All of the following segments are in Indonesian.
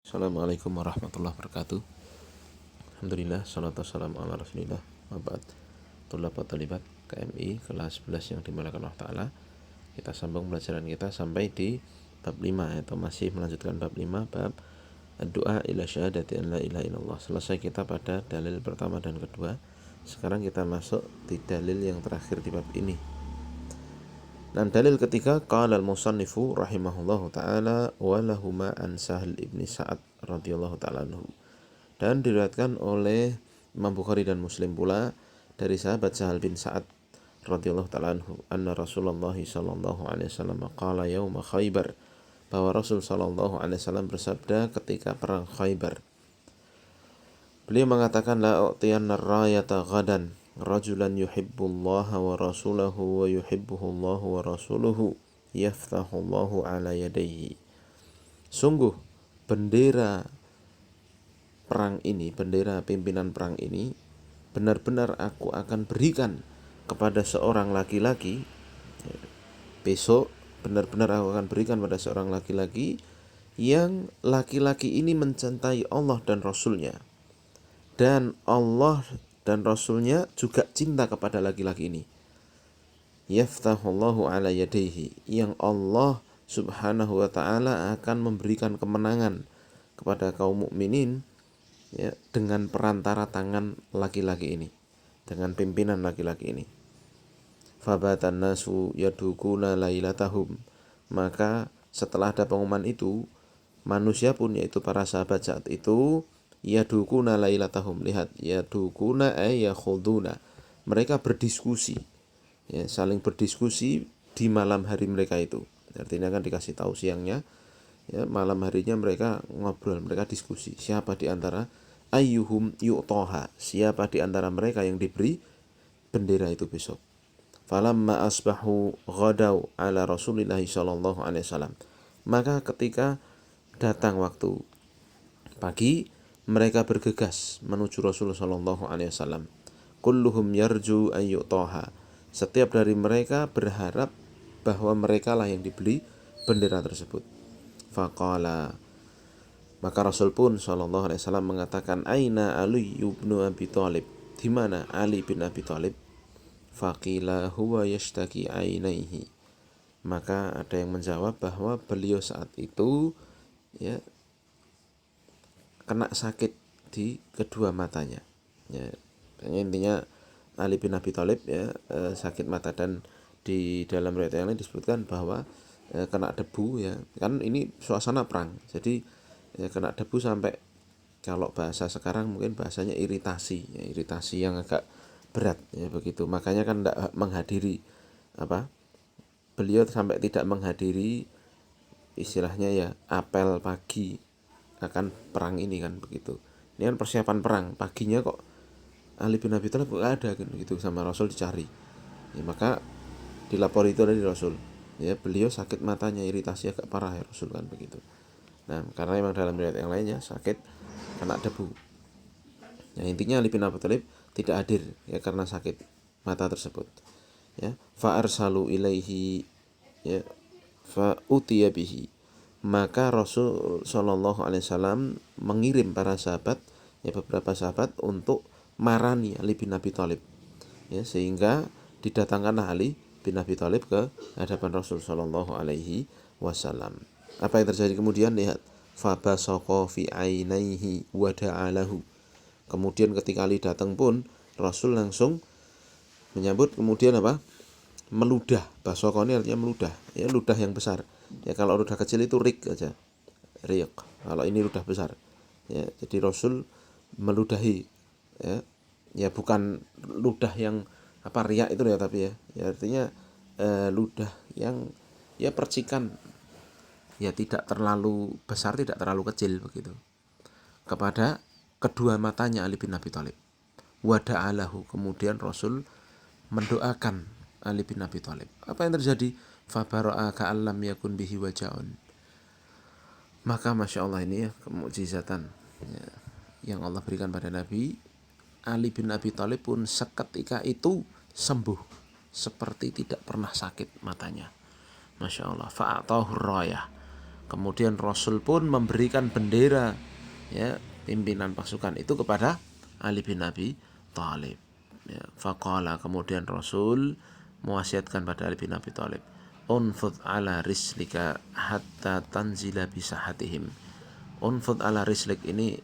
Assalamualaikum warahmatullahi wabarakatuh. Alhamdulillah, salatu wassalamu ala rasulillah. Wabad Tulab wa talibat KMI kelas 11 yang dimuliakan Allah Ta'ala. Kita sambung pelajaran kita sampai di bab 5, atau masih melanjutkan bab 5, bab doa ila syahadati an la ilaha illallah. Selesai kita pada dalil pertama dan kedua. Sekarang kita masuk di dalil yang terakhir di bab ini. Dan dalil ketiga, qala al-musannifu rahimahullahu ta'ala wa lahuma an Sahal ibni Sa'ad radhiyallahu ta'ala anhu. Dan diriwayatkan oleh Imam Bukhari dan Muslim pula dari sahabat Sahal bin Sa'ad radhiyallahu ta'ala anhu, anna Rasulullah sallallahu alaihi wasallam qala yauma Khaybar, bahwa Rasul sallallahu alaihi wasallam bersabda ketika perang Khaybar. Beliau mengatakan, la u'tiyanna rayata ghadan rajulan yuhibbullaha wa rasulahu wa yuhibbuhullahu wa rasuluhu yaftahullahu ala yadayhi. Sungguh bendera perang ini, bendera pimpinan perang ini, benar-benar aku akan berikan kepada seorang laki-laki. Besok benar-benar aku akan berikan pada seorang laki-laki yang laki-laki ini mencintai Allah dan Rasulnya, dan Allah dan Rasulnya juga cinta kepada laki-laki ini. Yaftahullahu ala yadayhi, yang Allah subhanahu wa ta'ala akan memberikan kemenangan kepada kaum mukminin, ya, dengan perantara tangan laki-laki ini, dengan pimpinan laki-laki ini. Fabatan nasu yadukuna lailatahum, maka setelah ada pengumuman itu, manusia pun, yaitu para sahabat saat itu, yadukuna lailatahum, lihat, yadukuna yakhuduna, mereka berdiskusi, ya, saling berdiskusi di malam hari mereka itu. Artinya kan dikasih tahu siangnya, ya, malam harinya mereka ngobrol, mereka diskusi, siapa di antara ayyuhum yu'toha, siapa di antara mereka yang diberi bendera itu besok. Falamma asbahu ghadaw ala Rasulillahi sallallahu alaihi wasallam, maka ketika datang waktu pagi, mereka bergegas menuju Rasulullah sallallahu alaihi wasallam. Kulluhum yarju an yu'taha, setiap dari mereka berharap bahwa mereka lah yang dibeli bendera tersebut. Faqala, maka Rasul pun sallallahu alaihi wasallam mengatakan, aina Ali ibn Abi Thalib, di mana Ali bin Abi Thalib? Faqila huwa yashtaki ainaihi, maka ada yang menjawab bahwa beliau saat itu, ya, kena sakit di kedua matanya, ya. Intinya Ali bin Abi Thalib, ya, sakit mata, dan di dalam riwayat yang lain disebutkan bahwa kena debu, ya, kan ini suasana perang, jadi kena debu sampai, kalau bahasa sekarang mungkin bahasanya iritasi, ya, iritasi yang agak berat, ya, begitu. Makanya kan tidak menghadiri beliau sampai tidak menghadiri istilahnya, ya, apel pagi akan perang ini, kan begitu. Ini kan persiapan perang, paginya kok Ali bin Abi Thalib gak ada, kan begitu, sama Rasul dicari, ya, maka dilapor itu dari Rasul, ya, beliau sakit matanya, iritasi agak parah, ya Rasul, kan begitu. Nah, karena memang dalam riwayat yang lainnya sakit kena debu. Nah, intinya Ali bin Abi Thalib tidak hadir, ya, karena sakit mata tersebut, ya. Fa arsalu ilaihi, ya, fa utiya bihi, maka Rasul sallallahu alaihi wasallam mengirim para sahabat, ya, beberapa sahabat untuk marani Ali bin Abi Thalib, ya, sehingga didatangkanlah Ali bin Abi Thalib ke hadapan Rasul sallallahu alaihi wasallam. Apa yang terjadi kemudian? Lihat, fabasaqa fi ainaihi wa da'alahu, kemudian ketika Ali datang pun Rasul langsung menyambut, kemudian meludah. Basaqa ini artinya meludah, ya, ludah yang besar, ya. Kalau ludah kecil itu rik aja, rik. Kalau ini ludah besar, ya, jadi Rasul meludahi, ya, bukan ludah yang riak itu, ya, tapi ya artinya ludah yang, ya, percikan, ya, tidak terlalu besar, tidak terlalu kecil, begitu, kepada kedua matanya Ali bin Abi Thalib. Wada'alahu, kemudian Rasul mendoakan Ali bin Abi Thalib. Apa yang terjadi? Fabara'a ka'allam yakun bihi waja'un, maka Masya Allah, ini, ya, kemukjizatan, ya, yang Allah berikan pada Nabi. Ali bin Abi Thalib pun seketika itu sembuh, seperti tidak pernah sakit matanya. Masya Allah. Fa'atahu rayah, Kemudian Rasul pun memberikan bendera, ya, pimpinan pasukan itu kepada Ali bin Abi Thalib. Ya, faqala, kemudian Rasul mewasiatkan pada Ali bin Abi Thalib, unfud ala rislika hatta tanzila bisahatihim. Unfud ala rislik ini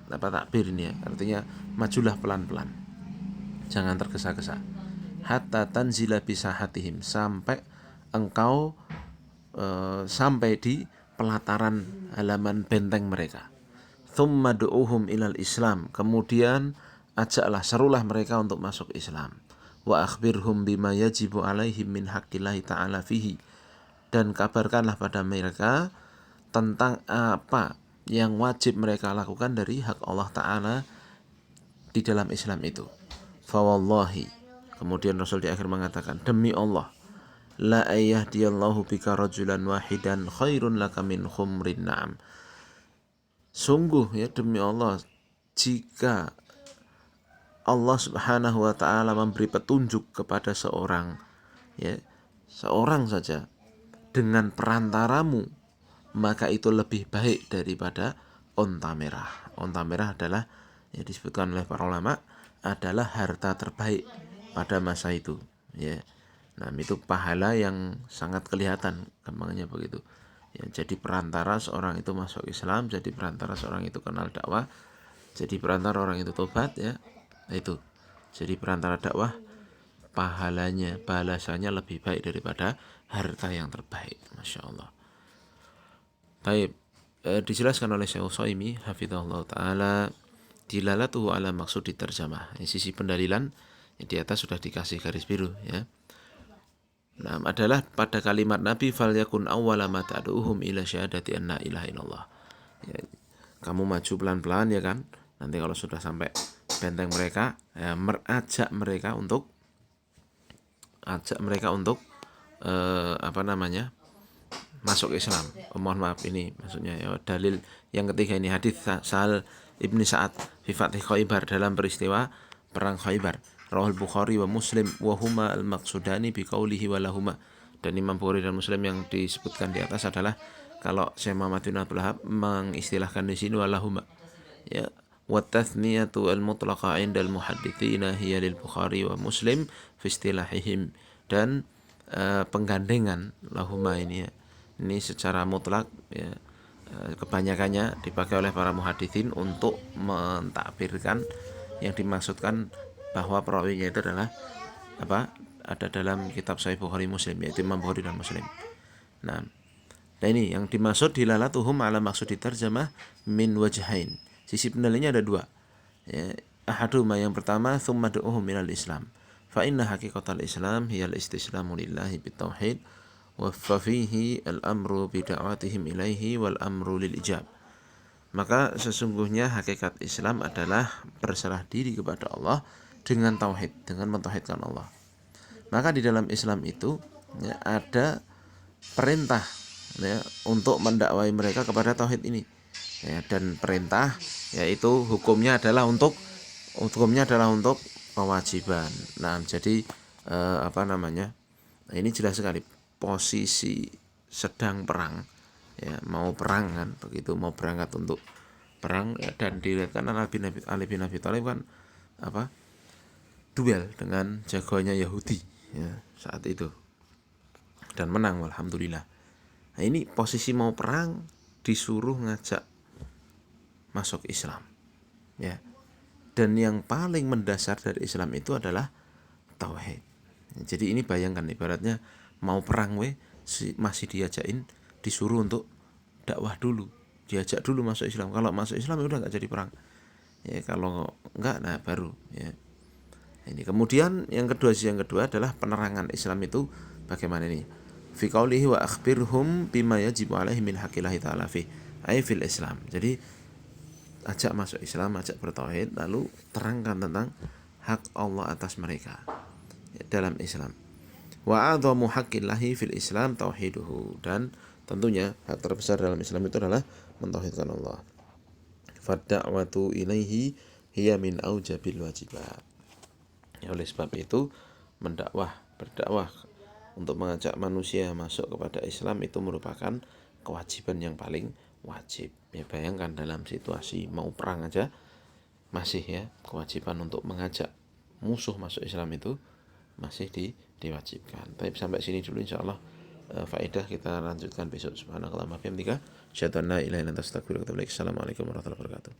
apa takbir ini ya, artinya majulah pelan-pelan, jangan tergesa-gesa. Hatta tanzila bisahatihim, sampai engkau sampai di pelataran halaman benteng mereka. Thumma du'uhum ilal Islam, kemudian ajaklah, serulah mereka untuk masuk Islam. Wa akhbirhum bima yajibu alaihim min haqqillahi ta'ala fihi, dan kabarkanlah pada mereka tentang apa yang wajib mereka lakukan dari hak Allah Ta'ala di dalam Islam itu. Fawallahi, kemudian Rasul di akhir mengatakan, demi Allah, la ayyahdiyallahu bika rajulan wahidan khairun laka min khumrin na'am. Sungguh, ya, demi Allah, jika Allah Subhanahu wa taala memberi petunjuk kepada seorang, ya, seorang saja dengan perantaramu, maka itu lebih baik daripada onta merah. Onta merah adalah, ya, disebutkan oleh para ulama, adalah harta terbaik pada masa itu, ya. Nah, itu pahala yang sangat kelihatan, gampangnya begitu. Ya, jadi perantara seorang itu masuk Islam, jadi perantara seorang itu kenal dakwah, jadi perantara orang itu tobat, ya. Itu. Jadi perantara dakwah, pahalanya, balasannya lebih baik daripada harta yang terbaik. Masya Allah. Baik, dijelaskan oleh Syekh Utsaimin hafizahullah taala, dilalatuhu ala maksud diterjemah. Sisi pendalilan di atas sudah dikasih garis biru, ya. Nah, adalah pada kalimat Nabi, falyakun awwala ma tad'uhum ila syahadati anna ilaha illallah. Ya, kamu maju pelan-pelan, ya kan. Nanti kalau sudah sampai benteng mereka, ya, ajak mereka untuk apa namanya, masuk Islam. Mohon maaf, ini maksudnya, ya, dalil yang ketiga ini hadis Sahal ibni Sa'ad fi Fathi Khaybar, dalam peristiwa perang Khaybar. Rawahul Bukhari wa Muslim wa huma al-maqsudani bi qaulihi wa lahuma. Dan Imam Bukhari dan Muslim yang disebutkan di atas adalah kalau Syekh Muhammad bin Abdul Wahhab mengistilahkan di sini wa lahuma. Ya, wa tathniyatu al-mutlaqa 'inda al-muhadditsina hiya lil Bukhari wa Muslim fi istilahihim. Dan penggandengan lahuma ini, ya, ini secara mutlak, ya, kebanyakannya dipakai oleh para muhaditsin untuk mentakbirkan yang dimaksudkan bahwa perawinya itu adalah apa, ada dalam kitab Sahih Bukhari Muslim, yaitu Imam Bukhari dan Muslim. Nah, ini yang dimaksud dilalatuhum ala maksud diterjemah min wajhain. Sisi pendalinya ada dua, ya. Ahaduma, yang pertama, thumma du'uhum minal Islam, fa inna haqiqatal Islam hiyal istislamu lillahi bitauhid wa fihi al-amru bida'watihim ilaihi wal amru lil ijab. Maka sesungguhnya hakikat Islam adalah berserah diri kepada Allah dengan tauhid, dengan mentauhidkan Allah. Maka di dalam Islam itu, ya, ada perintah, ya, untuk mendakwai mereka kepada tauhid ini, ya, dan perintah, yaitu hukumnya adalah untuk kewajiban. Nah, jadi apa namanya? Nah, ini jelas sekali posisi sedang perang, ya, mau perang kan, begitu mau berangkat untuk perang, ya, dan dilihatkan Ali bin Abi Thalib kan apa, duel dengan jagoannya Yahudi, ya, saat itu, dan menang, alhamdulillah. Nah, ini posisi mau perang, disuruh ngajak masuk Islam, ya. Dan yang paling mendasar dari Islam itu adalah tauhid. Jadi ini bayangkan, ibaratnya mau perang masih disuruh untuk dakwah dulu, diajak dulu masuk Islam. Kalau masuk Islam udah nggak jadi perang, ya. Kalau enggak, nah baru, ya. Ini kemudian yang kedua adalah penerangan Islam itu bagaimana ini. Fi qaulihi wa akhbirhum bima yajibu alaihi min haqqillahi ta'ala fi ay fil Islam. Jadi ajak masuk Islam, ajak bertauhid, lalu terangkan tentang hak Allah atas mereka, ya, dalam Islam. Wa a'dhamu haqqillahi fil Islam tauhiduhu, dan tentunya hak terbesar dalam Islam itu adalah mentauhidkan Allah. Fadda'watu ilaihi hiya min aujabil wajibat. Ya, oleh sebab itu berdakwah untuk mengajak manusia masuk kepada Islam itu merupakan kewajiban yang paling wajib. Ya bayangkan dalam situasi mau perang aja masih ya kewajiban untuk mengajak musuh masuk Islam itu masih diwajibkan. Tapi sampai sini dulu insyaallah faedah kita lanjutkan besok. Subhanakallahumma wa bihamdika asyhadu an la ilaha illa anta astaghfiruka wa atubu ilaik. Assalamualaikum warahmatullahi wabarakatuh.